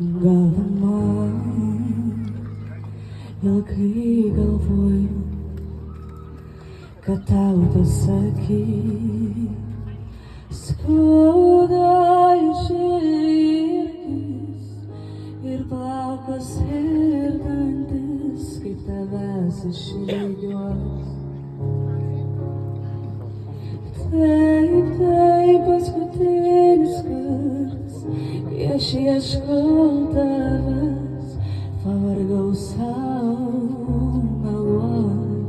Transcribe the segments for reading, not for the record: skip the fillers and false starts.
Galvama ilgai galvoju, kad tau pasakyt skauda širdis ir plaukas ir dantis, kaip tavęs išilgiuos. Taip, paskutinis kartas, kai aš ieškau tavęs, pavargau savo meluot.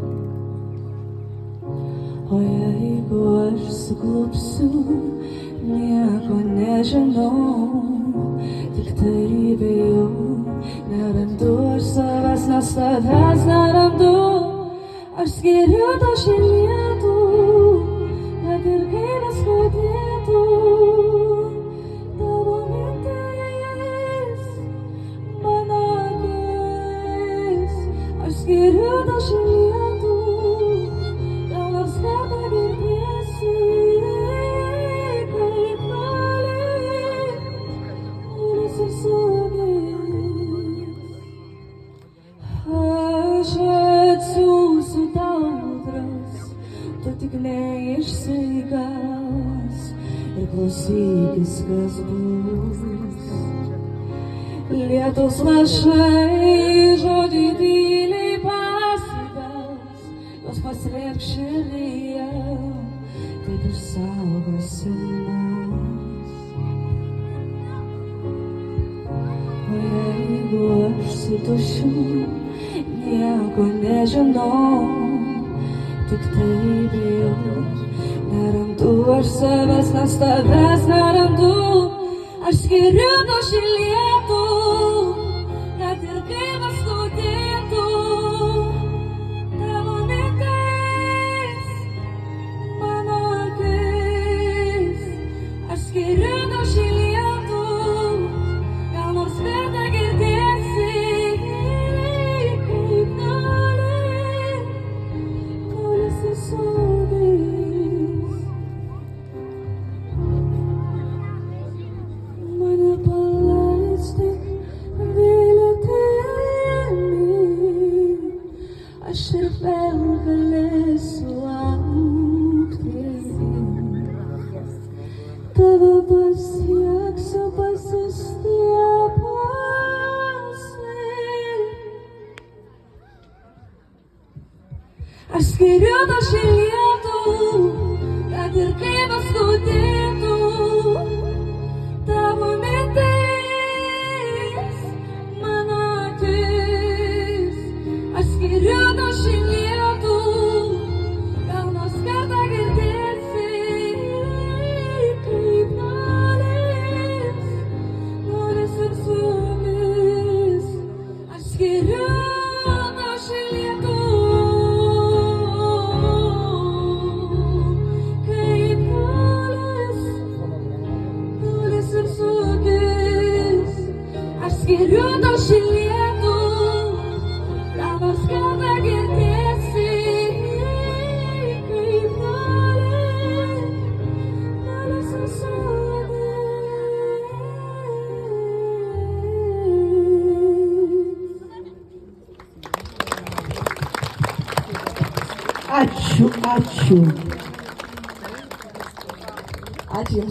O jeigu aš suklupsiu, nieko nežinau, tik tai bijau, nerandu aš savęs, nes tavęs nerandu. Aš skiriu tau šį lietų, kad ir kaip skaudėtų, tavo mintis, mano akis. Aš skiriu tau šį lietų, gal nors kartą girdėsi, kaip nulis ir sugis. Aš atsiųsiu tau audras, tu tik neišsigąs ir klausykis, kas bus. Lietaus lašai žodį tyliai pasibels, jos paslėps širdyje, taip išsaugosi mus. O jeigu aš su tuščiu, nieko nežinau, tik tai bijau, nerandu aš savęs, nes tavęs nerandu. Aš skiriu tau šį lietų, kad ir kaip skaudėtų, tavo mintis, mano akis. Aš skiriu tau šį lietų, gal nors kartą girdėsi, kaip nulis ir sugis. Mane paleis tik bilietėlį, aš ir vėl galėsiu laukti. Tave pasieksiu pasistiebusi. Aš skiriu tau šį lietų, kad ir kaip skaudėtų, tavo mintis, mano akis. Aš skiriu tau šį lietų, gal nors kartą girdėsi, kaip nulis ir sugis. Aš skiriu tau šį lietų, kaip nulis ir sugis. Aš skiriu tau šį lietų, gal nors kartą girdėsi, kaip nulis ir sugis. Ačiū. Ačiū Jums.